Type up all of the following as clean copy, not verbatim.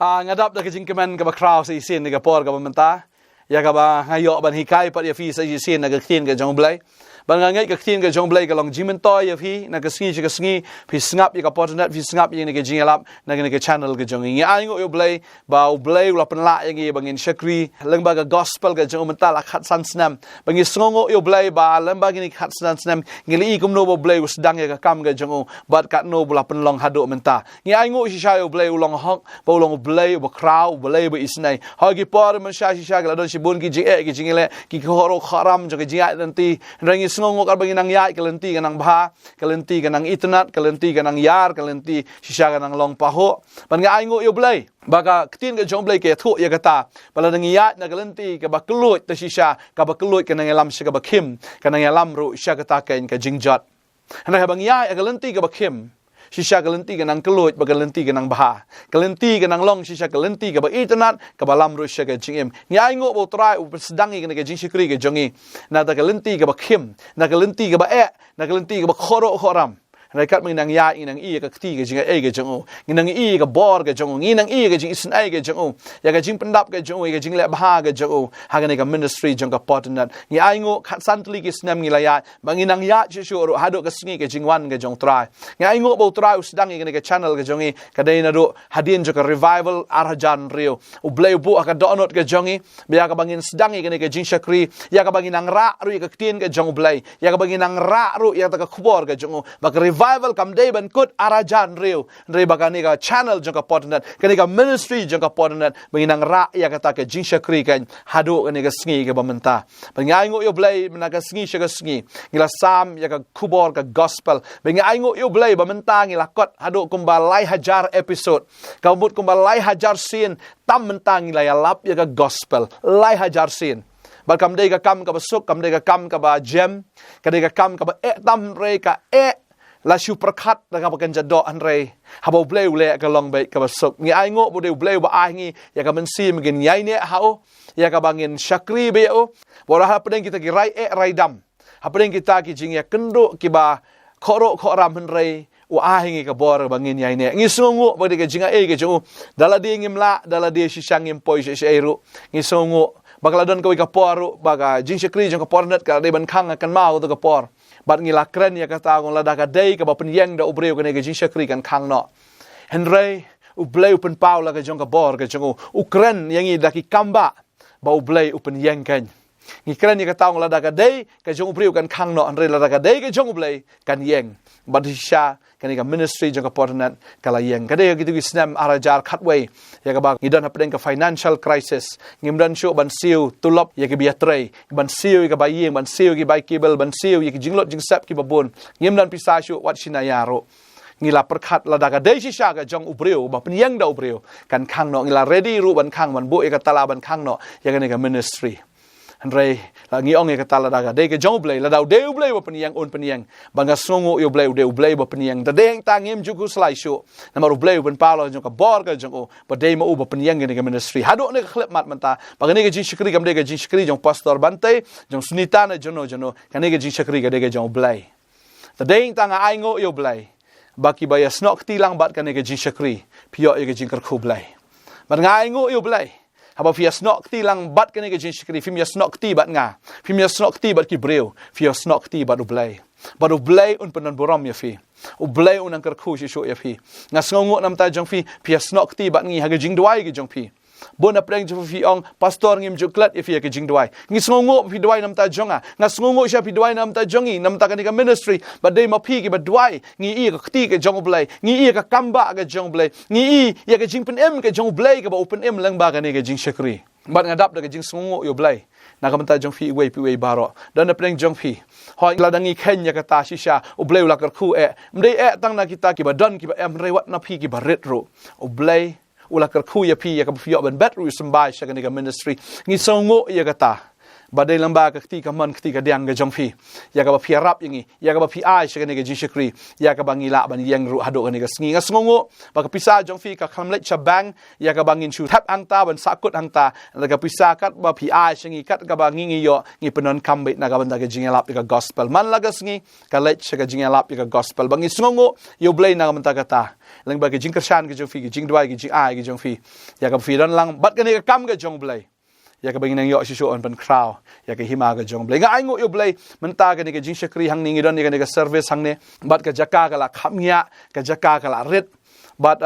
ngadap da kajing kemen ka ba crowd sa isin ni ka por ka menta ya ka ba ngayo ban hikai pat ya fi sa isin na ka khin ka jong blai ban ngai ka khin ka jong blai ka long jimen toy ya fi na ka sngi phi snap ya ka por net phi snap ya ni ka jing lap na ka channel ka jong ngi ai ngo yo blai ba blai la pen la ya ngi bangin shakri leng ba ka gospel ka jong menta la khat san snam bangi sngongo yo blai ba lem ba ni khat san snam ngi li kum no bo blai usdang ya ka kam ka jong bat kat no la pen long hado menta ngi ai ngo shi sha yo blai long hok ba long blai ba crowd blai ba isnai ha gi por man sha shi sha ka don shi bun ki jing le ki khoro kharam jo ka jing ai nanti rangi sngongo ka bangin nang ya ka lenti ka nang bha ka lenti ka nang internet ka lenti ka nang yar ka lenti shi sha ka nang long pa ho ban ngai ngo yo blai baga ktin ka jong blai ke thu ya kata bala nang ya na ka lenti ka ba kluit ta shi sha ka ba kluit ka nang lam shi ka ba kim ka nang lam ru sha ka ta ken ka jingjat na bang ya ka lenti ka ba kim shisha kalenti ka nang keluit ba kalenti ka nang baha kalenti ka nang long shisha kalenti ka ba internet ka ba lam ru sha ka jingim nyai ngo bo try u sedangi ka jing shikri ka jongi na ta kalenti ka ba kim na kalenti ka ba na kalenti ka ba khoro khoram na kat mang nang ya nang i ka kti ka jing ka jongu nang i ka bor ka jongu nang i ka jing isn ai ka jongu ya ka jing pendap ka jongu ka jing le baha ka jongu ha ka ka ministry jong ka potnat nyai ngo khat santli ki snam ngi la ya bang nang ya chu ru hado ka sngi ka jing wan ka jong try nyai ngo bo try u sedang ka channel ka jongi ka dai na ru hadin jo ka revival arhajan rio u blay bu ka donot ka jongi biya ka bangin sedang ka jing shakri ya ka bangin nang ra ru ka ktin ka jong blay ya ka bangin nang ra ru ya ta ka khubor ka jongu ba revival kam day ban kut arajan rio re bagani ka channel jong ka potnat kani ka ministry jong ka potnat binang ra ya kata ka jing shakri kan hado kani ka sngi ka bamenta bangai ngo yo blay na ka sngi sha ka sngi ngila sam ya ka khubor ka gospel bangai ngo yo blay bamenta ngila kot hado kumba lai hajar episode ka but kumba lai hajar scene tam menta ngila ya lap ya ka gospel lai hajar scene ba kam day ka kam ka basuk kam day ka kam ka ba gem ka day ka kam ka ba tam re ka la shu prakhat da ka bakan jado anre habo bleu le ka long bai ka basuk ngi ai ngo bo de bleu ba ai ngi ya ka mensi mgin yai ne hao ya ka bangin shakri be o bora ha pedeng kita ki rai dam ha pedeng kita ki jing ya kendo ki ba khoro khoram anre u ai ngi ka bor bangin yai ne ngi sungu bo de ka jinga ke ju dala de ngimla dala de shishang ngim poi she eru ngi sungu bakala don ka poru baga jing shakri jong ka pornet ka de ban khang kan mau to ka por bat ngila kren ya kata ngong lada ka dei ka ba penyeng da ubreu ka ne ka jing shakri kan khang no henry u bleu pen paula ka jong ka bor ka jong u kren yang i da ki kamba ba u bleu pen yeng kan ngi kren ya kata ngong lada ka dei ka jong ubreu kan khang no henry lada ka dei ka jong u bleu kan yeng bat sha kan ka ministry jong ka pornat kala yeng ka dei gitu ki snam arajar khatway ya ka ba ngidan hapden ka financial crisis ngimdan shu ban siu tulop ya ki biatre ban siu ka ba yeng ban siu ki bai kibel ban siu ya ki jinglot jingsap ki babun ngimdan pisa shu wat sinayaro ngila perkhat la daga dei sha ka jong ubreu ba penyang da ubreu kan khang no ngila ready ru ban khang ban bu ya ka tala ban khang no ya ka ministry Andre la ngi ong e kata la daga de ke jong blay la dau de blay ba peniang on peniang banga songo yo blay de blay ba peniang da deng ta ngem juku slai sho na maru blay ben palo jong ka bor ka jong o ba de ma u ba peniang ni ke ministry hado ne khlep mat manta ba ne ke jing shikri kam de ke jing shikri jong pastor bante jong sunita na jono ka ne ke jing shikri ka de ke jong blay da deng ta nga ai ngo yo blay ba ki ba ya snok ti lang bat ka ne ke jing shikri pio ye ke jing kar khu blay ba nga ai ngo yo blay haba fias nok ti lang bat kene ke jing shikri fim yas nok ti bat nga fim yas nok ti bat ki breu fias nok ti bat ublay un penan boram ya fi ublay un angkar khu shi sho ya fi ngas ngongo nam ta jong fi fias nok ti bat ngi ha ke jing dwai ke jong fi bon apreng ju fi ong pastor ngim juklat if ye ke jing dwai ngi sngongo fi dwai nam ta jonga ngas sngongo sha fi dwai nam ta jongi nam ta ka ministry but dei ma phi ki ba dwai ngi i ka khti ke jong blai ngi i ka kamba ke jong blai ngi i ye ke jing pen em ke jong blai ke ba open em lang ba ka ne ke jing shakri bat ngadap da ke jing sngongo yo blai na ka manta jong fi pi wei baro dan apreng jong fi hoi la dangi kenya ka ta shisha o blai la kar khu mdei tang na kita ki ba don ki ba em rewat na phi ki ba retro o blai ula kar khu ya pi ya ka fio ben bet ru sambai sha ka ministry ngi songo ya kata badai lamba ka kti ka man kti ka diang ga jong phi ya ka ba phi rap yangi ya ka ba phi ai shaka ni ga jishkri ya ka bangi la ban yang ru hado ni ga sngi nga sngongo ba ka pisa jong phi ka khamlet cha bang ya ka bangin chu thap ang ta ban sakut ang ta la ka pisa kat ba phi ai shingi kat ka ba ngi yo ngi penon kambit na ka banda ga jingalap ka gospel man la ga sngi ka let shaka jingalap ka gospel bangi sngongo yo blay na ka manta kata lang ba ga jing kershan ga jong phi ga jing dwai ga jing ai ga jong phi ya ka phi don lang bat ka ni ka kam ga jong blay ya ka bangin nang yo si on pan crow ya ka hima ga jong blay nga ai ngo yo blay menta ga ni ga jing shakri hang ni don ni ga service hang ne bat ka jaka ka la khamnya ka jaka ka la red but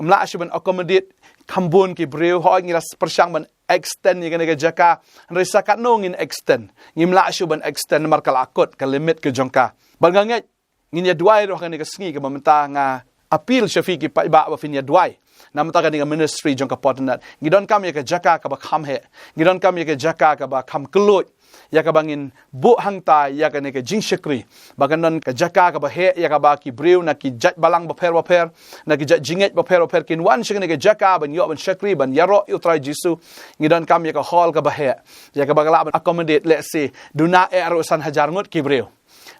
mla ashuban accommodate kambun ki breu ho ngi ras persang ban extend ni ga jaka re sakat no ngin extend ngi mla ashuban extend mar kala akut ka limit ke jongka ban nga ngai ngin ya duai ro ni ga sngi ka menta nga appeal shafiki pa ba fin ya duai namta ka ni ministry jong ka potnat ngidon kam ya ka jaka ka ba kham he ngidon kam ya ka jaka ka ba kham kluj ya ka bangin bu hangta ya ka ni ka jing shakri baganon ka jaka ka ba he ya ka ba ki breu na ki jat balang ba pher na ki jat jinget ba pher kin wan shing ni ka jaka ban yo ban shakri ban yaro yu try jisu ngidon kam ya ka hall ka ba he ya ka ba la accommodate let's say duna ero san hajar ngut ki breu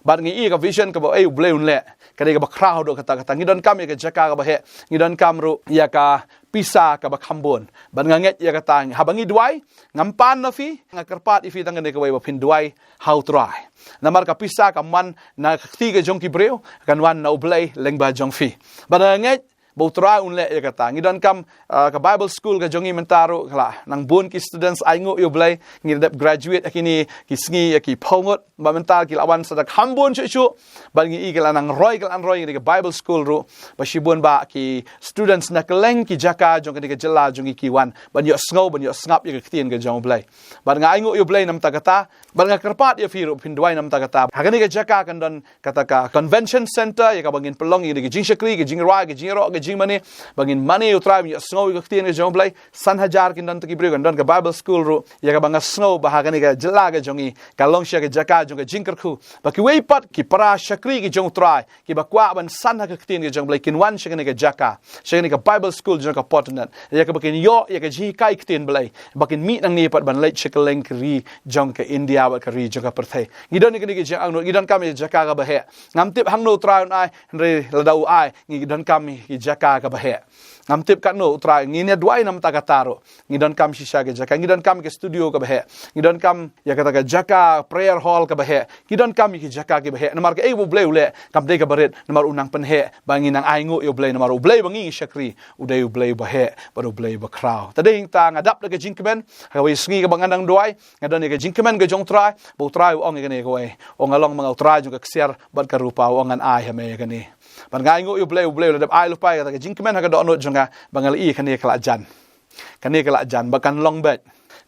bat ngi ka vision ka ba ai bleun le ka ni ka ba crowd do kata ngidon kam ya ka jaka ka ba he ngidon kam ru ya ka pisa ka ba khambon ban nga nget ya ka tang habangi duai ngampan na fi nga karpat ifi tang ne ka ba pin duai how try namar ka pisa ka man na khti ka jong ki breu kan wan na ublay leng ba jong fi ban nga nget bo try unle ya ka tang ngidon kam ka bible school ka jongi mentaro kala nang bun ki students ai ngo yo blay ngidap graduate akini ki sngi ki phongot ba mental ki lawan sa khambon chu ban ngi igala nang roy kal an roy ni ka bible school ru ba shibun ba ki students na keleng ki jaka jong ka jela jong ki wan ban yo sngo ban yo snap ya ka tien ka jong blay ban nga ai ngo yo blay nam ta kata ban nga karpat ya firu pin duai nam ta kata hakani ka jaka kan don kata ka convention center ya ka bangin pelong ni ki jing shakri ki jing ra ki jing ro jing mani bangin mani utrai mi snow ka tien ka jong blay san hajar kin don ki breu kan don ka bible school ru ya ka banga snow ba hakani ka jela ka jongi ka long sha ka jaka jong ka jing karku ba ki wei pat ki para shakri ki jong trai ki ba kwa ban san ha ka tien ka jong blay kin wan shakani ka jaka shakani ka bible school jong ka potnat ya ka bakin yo ya ka ji kai tien blay bakin mi nang ni pat ban late shakaleng ri jong ka india ba ka ri jong ka perthai ngidon ni ki jang ang no ngidon kam ya jaka ka ba he ngam tip hang no trai ai re ladau ai ngidon kam ki jaka ka bahe ngam tip kan no try ngine duai nam ta kataro ngidon kam shisha ke jaka ngidon kam ke studio ka bahe ngidon kam ya kata ka jaka prayer hall ka bahe ngidon kam ki jaka ke bahe namar ke ei bo bleu le kam de ka baret namar unang penhe bangin ang ai ngo yo blei namar blei bangi shakri udai blei bahe baru blei ba crowd tading ta ngadap le ke jingkemen ha wi sngi ka bangandang duai ngadon ke jingkemen ke jong try bo try ong ke ne ko ai ong along mga try jong ka ksiar bat ka rupa ongan ai ha me ke ni ban ngai ngo yo bleu le ai lupai ka jingkemen ha ka do no jonga bangal i kane kala jan bakan long bet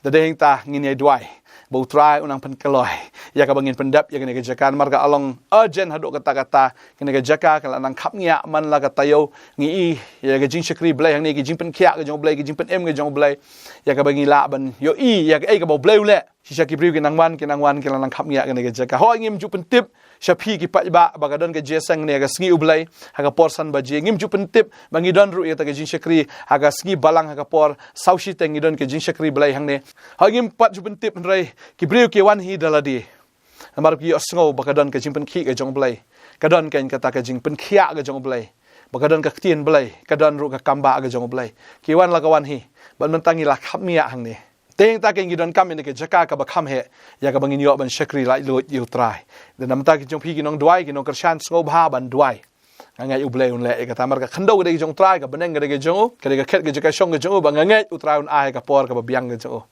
dadeng ta ngin duai bo try unang pen kaloi ya ka bangin pendap ya kane ka jakan marga along urgent hado kata kane ka jaka kala nang khap ngya man la ka tayo ngi ya ka jing shakri blai hang ni ki jing pen khya ka jong blai ki jing pen em ka jong blai ya ka bangi la ban yo i ya ka ei ka bo bleu le shisha ki priu ki nang wan kala nang khap ngya kane ka jaka ho ngim ju pen tip shapi ki pa ba bagadon ka jesang ne ka sngi ublai ha ka porsan ba je ngim ju pen tip bangi don ru ya ta ka jing shakri ha ka sngi balang ha ka por saushi teng idon ka jing shakri blai hang ne ha ngim pat ju pen tip rai ki priu ki wan hi daladi namar ki osngo bagadon ka jing pen khi ka jong blai kadon kan kata ka jing pen khia ka jong blai bagadon ka tien blai kadon ru ka kamba ka jong blai ki wan la ka wan hi ban mentangi la khap mia hang ne teng ta keng gidon kam ne ke jaka ka ba kham he ya ka bangin yo ban shakri lai lo yu trai de nam ta ki jong phi ki nong duai ki nong kershan sngo bha ban duai ngai ublei un le ka tamar ka khando de jong trai ka beneng de jong ka de ka khet ke jaka shong ke jong ba ngai utrai un ai ka por ka ba biang ke jong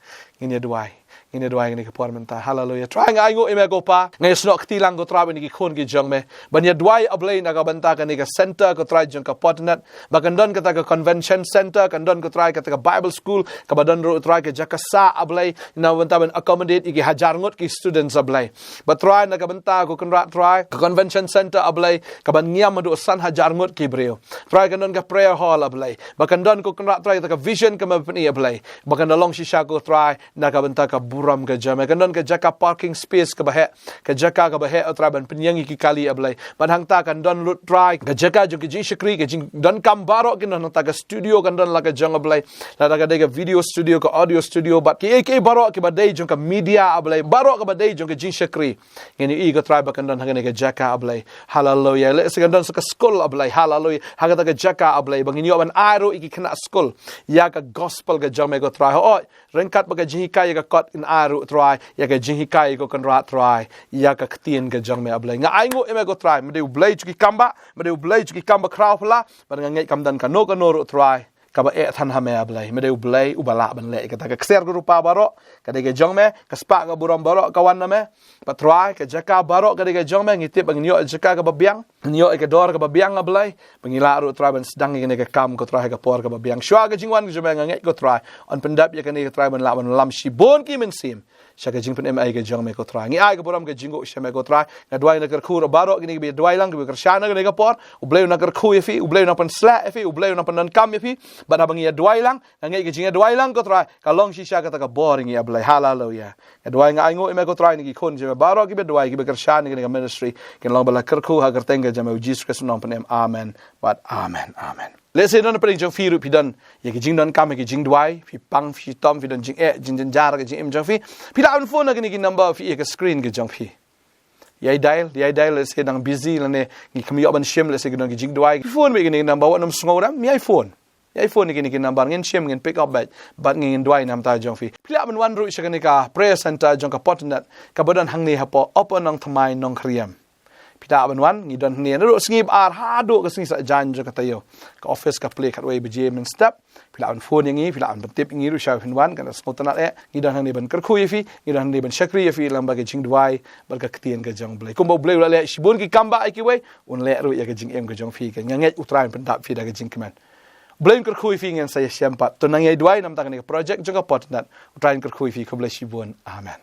ngin duai ngin duai ni ka por menta hallelujah try ngai ngo eme go pa ngai snok ti lang go trai ni ki khon ki jong me ban ya duai ublei na ka banta ka ni ka center ko trai jong ka potnat ba kan don ka ta ka convention center kan don ko trai ka ta ka bible school ka ba don ro trai ka jaka sa ublei na banta ban accommodate ki hajar ngot ki students ublei ba try na ka banta ko kan ra try ka convention center ublei ka ban ngiam do san hajar ngut kibreo try kan don ka prayer hall ablay bakan don ko kan try ka vision ka mapni ablay bakan long shisha ko try na ka benta ka buram ka jam kan don ka jaka parking space ka bahe ka jaka ka bahe try ban penyangi ki kali ablay ban hang ta kan don try ka jaka jo ki jing shakri ka jing don kam baro kin don ta ka studio kan don la ka jang ablay la ka de ka video studio ka audio studio bat ki baro ki badai jo ka media ablay baro ka badai jo ka jing shakri ngeni i ka try bakan don hang ka jaka ablay hallelujah le segan don ka school ablay hallelujah haga ta ka jaka ablay bangin yo ban aro iki kena school ya ka gospel ka jame ko try ho rengkat baga jihika ya ka kot in aru try ya ka jihika ko kan rat try ya ka ktien ka jame ablay nga aingo eme ko try mede ublay chuki kamba kraw pala ban ngai kamdan ka no ru try kaba than hame ablay mede ublay ubala ban le ka ta ka kser ko rupa baro ka de ka jongme ka spa ka buram baro kawan na me patry ka jaka baro ka de ka jongme ngitip bang nyo jaka ka babiang nyo ka dor ka babiang ablay pangila ru try ban sedang ngene ka kam ko try ka por ka babiang shwa ka jingwan ka jome ngai ko try on pendap ya ka ni ka try ban lam shibon ki men sim shaka jing pen ai ka jongme ko try ngi ai ka buram ka jingo shame ko try na dwai na kar khur baro ki ni bi dwai lang bi kar shana ka ni ka por ublay na kar khu fi ublay na pan sla fi ublay na pan nan kam fi ban abang ya dwai lang ngai ka jinga dwai lang ko try ka long shisha ka ta ka boring ya ablay hallelujah ya dwai ngai ngo ime ko try ni ki khon je baro ki bi dwai ki bi kar shana ki ni ka ministry kin long bala kar khu ha kar tenga jame Jesus Christ nong pen amen but amen Let's say don pering jong fi ru pi don ye ki jing don kam ki jing dwai fi pang fi tom fi don jing jing jar ki jing im jong fi la un phone na ki number fi ke screen ki jong fi yai dial let's say dang busy la ne ki kami ban shem let's say ki don ki jing dwai phone me ki number wa nam sngo ram mi iPhone ni ki number ngin shem ngin pick up bat ngin dwai nam ta jong fi la ban wan ru sha ka prayer center jong ka potnat ka bodan hang ni ha po open nong thamai nong kriam pita banwan ni don ni ro sngib ar ha do ka sing sa jan jo ka tayo ka office ka play kat way bj men step pila an phone ngi pila an tip ngi ru sha hinwan kan smotana ni don ni ban kar khu fi ni don ni ban shakri fi lamba ke jing dwai bal ka ktien ka jong blai kumbo blai le shibun ki kamba ai ki way un le ru ya ka jing em ka jong fi ka nganget utran pen dap fi da ka jing keman blai kar khu fi ngen saya syampat to nang ai dwai nam ta ka project jo ka pot nat utran kar khu fi ko blai shibun amen